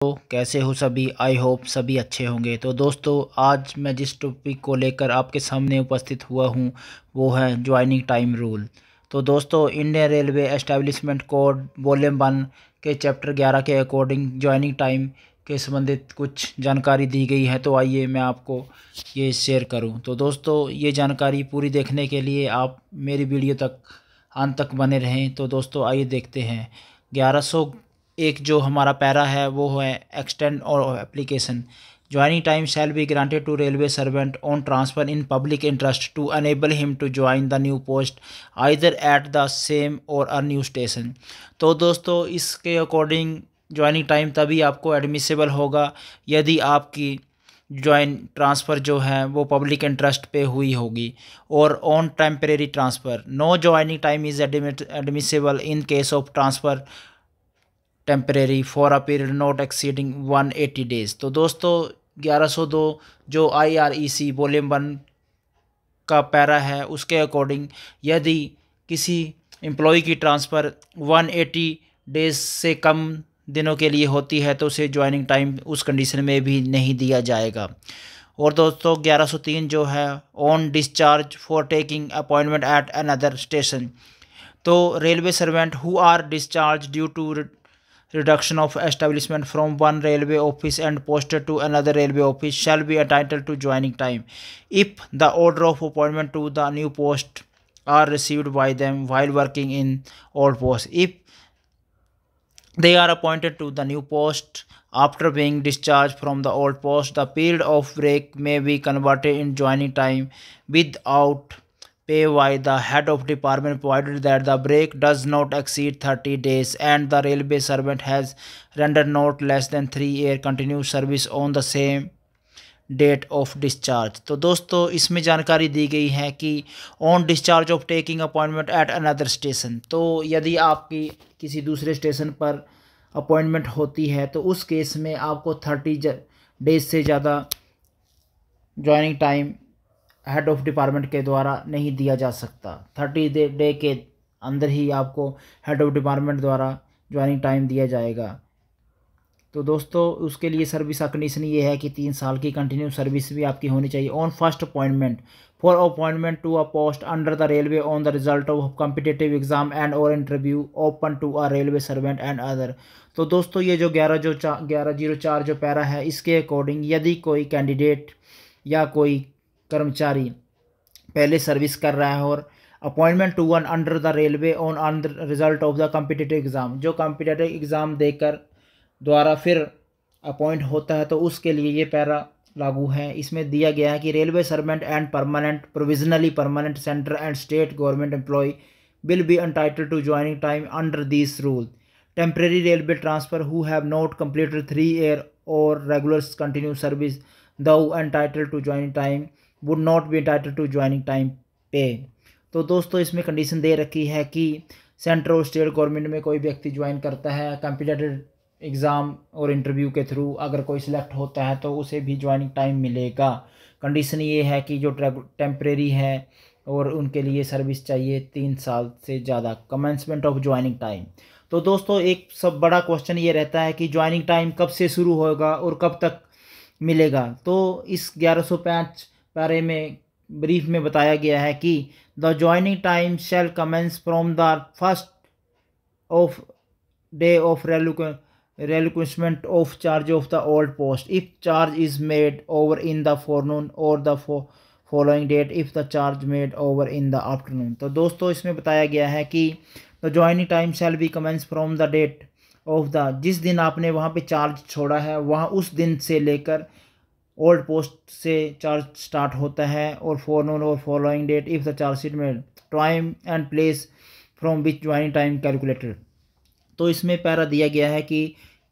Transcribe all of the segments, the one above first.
तो कैसे हो सभी। आई होप सभी अच्छे होंगे। तो दोस्तों, आज मैं जिस टॉपिक को लेकर आपके सामने उपस्थित हुआ हूँ वो है ज्वाइनिंग टाइम रूल। तो दोस्तों, Indian railway establishment code volume 1 के चैप्टर 11 के अकॉर्डिंग ज्वाइनिंग टाइम के संबंधित कुछ जानकारी दी गई है। तो आइए मैं आपको ये शेयर करूं। तो दोस्तों, ये जानकारी पूरी देखने के लिए आप मेरी वीडियो तक अंत तक बने रहें। तो दोस्तों आइए देखते हैं। 1101 जो हमारा पैरा है वो है एक्सटेंड और application. Joining time shall be granted to railway servant on transfer in public interest to enable him to join the new post either at the same or a new station. तो दोस्तों, इसके according joining time तभी आपको admissible होगा यदि आपकी join transfer जो है वो पब्लिक इंटरेस्ट पे हुई होगी। और on temporary transfer no joining time is admissible in case of transfer temporary for a period not exceeding 180 days. तो दोस्तों, 1102 जो IREC वॉल्यूम 1 का पैरा है उसके अकॉर्डिंग यदि किसी एम्प्लॉय की ट्रांसफ़र 180 डेज़ से कम दिनों के लिए होती है तो उसे ज्वाइनिंग टाइम उस कंडीशन में भी नहीं दिया जाएगा। और दोस्तों, 1103 जो है on discharge for taking appointment at another station. तो railway servant who are discharge due to reduction of establishment from one railway office and posted to another railway office shall be entitled to joining time if the order of appointment to the new post are received by them while working in old post. If they are appointed to the new post after being discharged from the old post, the period of break may be converted in joining time without pay by the head of department provided that the break does not exceed 30 days and the railway servant has rendered not less than 3 year continuous service on the same date of discharge. तो दोस्तों, इसमें जानकारी दी गई है कि on discharge of taking appointment at another station. तो यदि आपकी किसी दूसरे स्टेशन पर अपॉइंटमेंट होती है तो उस केस में आपको 30 डेज से ज़्यादा joining time head of department के द्वारा नहीं दिया जा सकता। 30 डे के अंदर ही आपको हेड ऑफ डिपार्टमेंट द्वारा ज्वाइनिंग टाइम दिया जाएगा। तो दोस्तों, उसके लिए सर्विस का कंडीशन ये है कि 3 साल की कंटिन्यू सर्विस भी आपकी होनी चाहिए। On first appointment for appointment to a post under the railway on the result of competitive exam and और interview open to a railway servant and other. तो दोस्तों, ये जो 1104 जो पैरा है इसके अकॉर्डिंग यदि कोई कैंडिडेट या कोई कर्मचारी पहले सर्विस कर रहा है और appointment to one under the railway on result of the competitive exam, जो कॉम्पिटिटिव एग्ज़ाम देकर द्वारा फिर अपॉइंट होता है तो उसके लिए ये पैरा लागू है। इसमें दिया गया है कि railway servant and permanent provisionally permanent central and state government employ will be entitled to joining time under this rule. Temporary railway transfer who have not completed 3 year or regular continue service though entitled to joining time would not be entitled to joining time pay। तो दोस्तों, इसमें condition दे रखी है कि central और state government में कोई व्यक्ति ज्वाइन करता है कॉम्पिटिटिव एग्ज़ाम और इंटरव्यू के थ्रू, अगर कोई सिलेक्ट होता है तो उसे भी ज्वाइनिंग टाइम मिलेगा। कंडीशन ये है कि जो टेम्परेरी है और उनके लिए सर्विस चाहिए 3 साल से ज़्यादा। Commencement of joining time. तो दोस्तों, एक सब बड़ा क्वेश्चन ये रहता है कि ज्वाइनिंग टाइम कब से शुरू होगा और कब तक मिलेगा। तो इस 1105 पारे में ब्रीफ में बताया गया है कि the joining time shall commence from the first of day of relinquishment of charge of the old post if charge is made over in the forenoon or the following date if the charge made over in the afternoon। तो दोस्तों, इसमें बताया गया है कि the joining time shall be commence from the date of the, जिस दिन आपने वहाँ पे चार्ज छोड़ा है वहाँ उस दिन से लेकर ओल्ड पोस्ट से चार्ज स्टार्ट होता है और forenoon और following date if the charge sheet made time and place from which joining time calculated। तो इसमें पैरा दिया गया है कि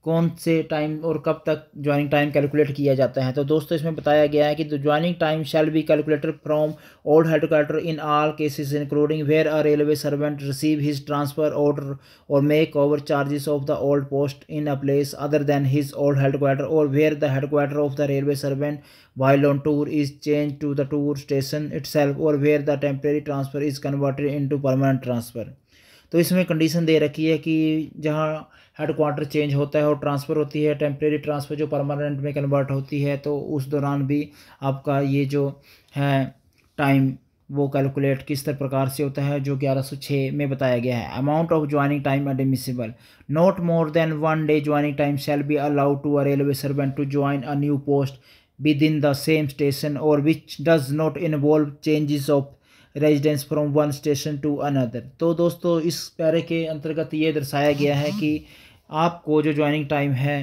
कौन से टाइम और कब तक ज्वाइनिंग टाइम कैलकुलेट किया जाता है। तो दोस्तों, इसमें बताया गया है कि the joining time shall be calculated from old headquarter in all cases including where a railway servant receive his transfer order और make over charges of the old post in a place other than his old headquarter और where the headquarter of the railway servant while on tour is changed to the tour station itself or where the temporary transfer is converted into permanent transfer। तो इसमें condition दे रखी है कि जहाँ headquarter change होता है और ट्रांसफ़र होती है, टेम्परेरी ट्रांसफ़र जो परमानेंट में कन्वर्ट होती है, तो उस दौरान भी आपका ये जो है टाइम वो कैलकुलेट किस तरह प्रकार से होता है, जो 1106 में बताया गया है। Amount of joining time admissible, not more than 1 day joining time shall be allowed to a railway servant to join a new post within the same station or which does not involve changes of residence from one station to another. तो दोस्तों इस पैरे के अंतर्गत ये दर्शाया गया है कि आपको जो ज्वाइनिंग टाइम है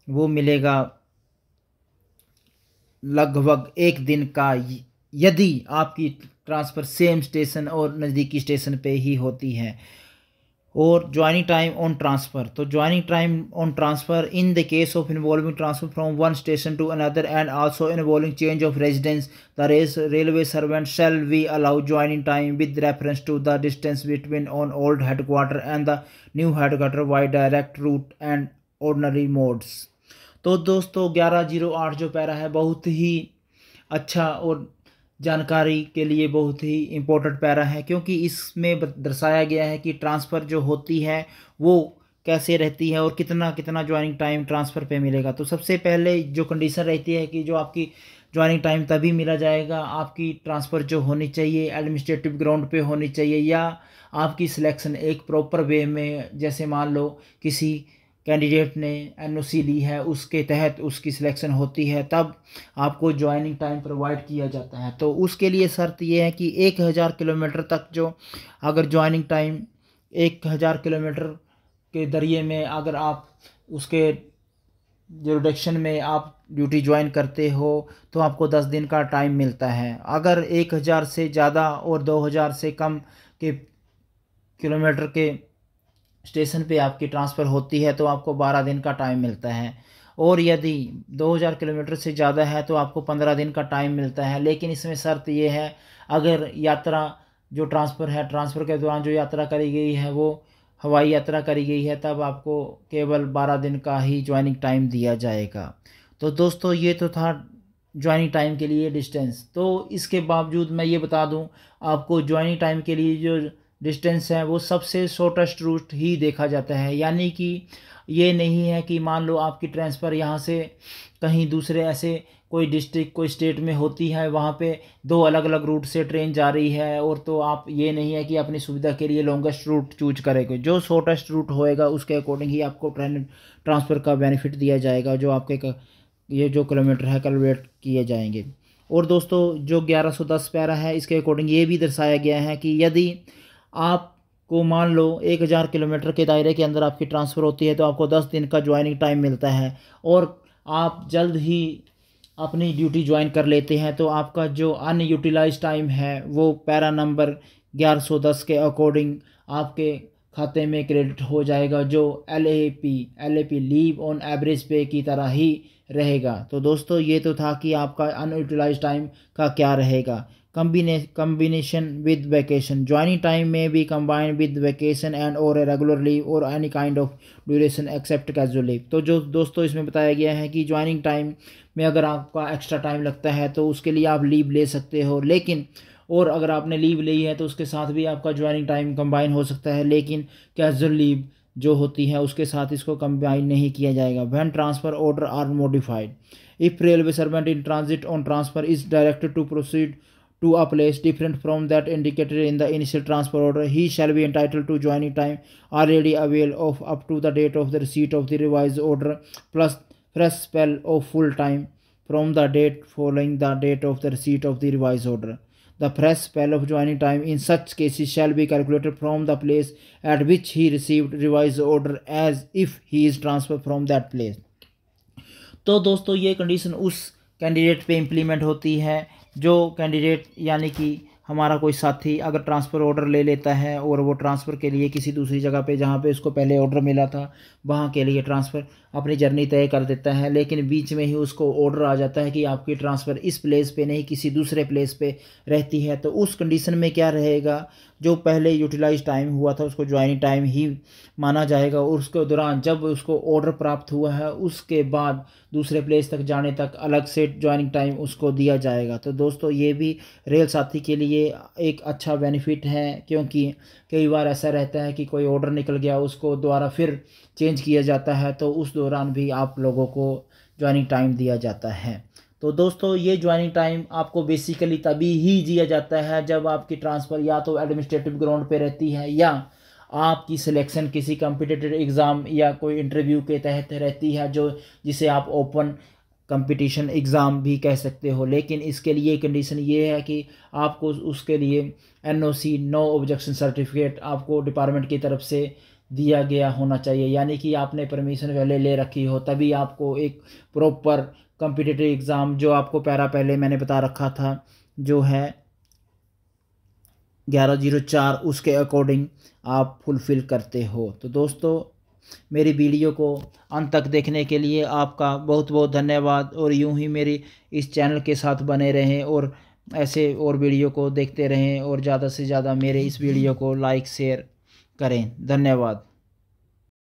वो मिलेगा लगभग 1 दिन का, यदि आपकी ट्रांसफ़र सेम स्टेशन और नज़दीकी स्टेशन पे ही होती है। और ज्वाइनिंग टाइम ऑन ट्रांसफ़र, तो joining time on transfer in the case of involving transfer from one station to another and also involving change of residence, the railway servant shall be allow joining time with reference to the distance between on old headquarter and the new headquarter by direct route and ordinary modes. तो दोस्तों 1108 जो para है बहुत ही अच्छा और जानकारी के लिए बहुत ही इम्पोर्टेंट पैरा है, क्योंकि इसमें दर्शाया गया है कि ट्रांसफ़र जो होती है वो कैसे रहती है और कितना कितना ज्वाइनिंग टाइम ट्रांसफ़र पे मिलेगा। तो सबसे पहले जो कंडीशन रहती है कि जो आपकी ज्वाइनिंग टाइम तभी मिला जाएगा, आपकी ट्रांसफ़र जो होनी चाहिए एडमिनिस्ट्रेटिव ग्राउंड पे होनी चाहिए, या आपकी सिलेक्शन एक प्रॉपर वे में, जैसे मान लो किसी कैंडिडेट ने एनओसी ली है उसके तहत उसकी सिलेक्शन होती है, तब आपको ज्वाइनिंग टाइम प्रोवाइड किया जाता है। तो उसके लिए शर्त ये है कि 1000 किलोमीटर तक जो अगर ज्वाइनिंग टाइम 1000 किलोमीटर के दरिए में अगर आप उसके जुरिडिक्शन में आप ड्यूटी ज्वाइन करते हो तो आपको 10 दिन का टाइम मिलता है। अगर 1000 से ज़्यादा और 2000 से कम के किलोमीटर के स्टेशन पे आपकी ट्रांसफ़र होती है तो आपको 12 दिन का टाइम मिलता है, और यदि 2000 किलोमीटर से ज़्यादा है तो आपको 15 दिन का टाइम मिलता है। लेकिन इसमें शर्त ये है, अगर यात्रा जो ट्रांसफ़र है, ट्रांसफ़र के दौरान जो यात्रा करी गई है वो हवाई यात्रा करी गई है, तब आपको केवल 12 दिन का ही ज्वाइनिंग टाइम दिया जाएगा। तो दोस्तों ये तो था ज्वाइनिंग टाइम के लिए डिस्टेंस। तो इसके बावजूद मैं ये बता दूं आपको, ज्वाइनिंग टाइम के लिए जो डिस्टेंस है वो सबसे शॉर्टेस्ट रूट ही देखा जाता है। यानी कि ये नहीं है कि मान लो आपकी ट्रांसफ़र यहाँ से कहीं दूसरे ऐसे कोई डिस्ट्रिक्ट कोई स्टेट में होती है, वहाँ पे 2 अलग अलग रूट से ट्रेन जा रही है, और तो आप ये नहीं है कि अपनी सुविधा के लिए लॉन्गेस्ट रूट चूज करेंगे। जो शॉर्टेस्ट रूट होएगा उसके अकॉर्डिंग ही आपको ट्रांसफ़र का बेनिफिट दिया जाएगा, जो आपके ये जो किलोमीटर है कैलकुलेट किए जाएंगे। और दोस्तों जो 1110 पैरा है इसके अकॉर्डिंग ये भी दर्शाया गया है कि यदि आपको मान लो 1000 किलोमीटर के दायरे के अंदर आपकी ट्रांसफ़र होती है तो आपको 10 दिन का ज्वाइनिंग टाइम मिलता है, और आप जल्द ही अपनी ड्यूटी ज्वाइन कर लेते हैं तो आपका जो अनयूटिलाइज टाइम है वो पैरा नंबर 1110 के अकॉर्डिंग आपके खाते में क्रेडिट हो जाएगा, जो एलएपी लीव ऑन एवरेज पे की तरह ही रहेगा। तो दोस्तों ये तो था कि आपका अनयूटिलाइज टाइम का क्या रहेगा। combination with vacation, joining time may be combined with vacation and or a regular leave or any kind of duration except casual leave। तो जो दोस्तों इसमें बताया गया है कि ज्वाइनिंग टाइम में अगर आपका एक्स्ट्रा टाइम लगता है तो उसके लिए आप लीव ले सकते हो, लेकिन और अगर आपने लीव ली है तो उसके साथ भी आपका ज्वाइनिंग टाइम कंबाइन हो सकता है, लेकिन कैजुअल लीव जो होती है उसके साथ इसको कंबाइन नहीं किया जाएगा। When transfer order are modified, if railway servant in transit on transfer is directed to proceed to a place different from that indicated in the initial transfer order, he shall be entitled to joining time already available of up to the date of the receipt of the revised order plus fresh spell of full time from the date following the date of the receipt of the revised order. The fresh spell of joining time in such cases shall be calculated from the place at which he received revised order as if he is transferred from that place। तो दोस्तों ये condition उस candidate पे implement होती है जो candidate यानी कि हमारा कोई साथी अगर ट्रांसफ़र ऑर्डर ले लेता है और वो ट्रांसफ़र के लिए किसी दूसरी जगह पे जहाँ पे उसको पहले ऑर्डर मिला था वहाँ के लिए ट्रांसफ़र अपनी जर्नी तय कर देता है, लेकिन बीच में ही उसको ऑर्डर आ जाता है कि आपकी ट्रांसफ़र इस प्लेस पे नहीं किसी दूसरे प्लेस पे रहती है। तो उस कंडीशन में क्या रहेगा, जो पहले यूटिलाइज टाइम हुआ था उसको ज्वाइनिंग टाइम ही माना जाएगा, और उसके दौरान जब उसको ऑर्डर प्राप्त हुआ है उसके बाद दूसरे प्लेस तक जाने तक अलग से ज्वाइनिंग टाइम उसको दिया जाएगा। तो दोस्तों ये भी रेल साथी के लिए एक अच्छा बेनिफिट है, क्योंकि कई बार ऐसा रहता है कि कोई ऑर्डर निकल गया उसको दोबारा फिर चेंज किया जाता है, तो उस दौरान भी आप लोगों को ज्वाइनिंग टाइम दिया जाता है। तो दोस्तों ये ज्वाइनिंग टाइम आपको बेसिकली तभी ही दिया जाता है जब आपकी ट्रांसफ़र या तो एडमिनिस्ट्रेटिव ग्राउंड पे रहती है, या आपकी सिलेक्शन किसी कम्पिटिटिव एग्ज़ाम या कोई इंटरव्यू के तहत रहती है, जो जिसे आप ओपन कंपटीशन एग्ज़ाम भी कह सकते हो। लेकिन इसके लिए कंडीशन ये है कि आपको उसके लिए NOC नो ऑब्जेक्शन सर्टिफिकेट आपको डिपार्टमेंट की तरफ से दिया गया होना चाहिए, यानी कि आपने परमिशन पहले ले रखी हो, तभी आपको एक प्रॉपर कम्पिटिटिव एग्ज़ाम जो आपको पहले मैंने बता रखा था जो है 1104 उसके अकॉर्डिंग आप फुलफ़िल करते हो। तो दोस्तों मेरी वीडियो को अंत तक देखने के लिए आपका बहुत बहुत धन्यवाद, और यूं ही मेरी इस चैनल के साथ बने रहें और ऐसे और वीडियो को देखते रहें, और ज़्यादा से ज़्यादा मेरे इस वीडियो को लाइक शेयर करें। धन्यवाद।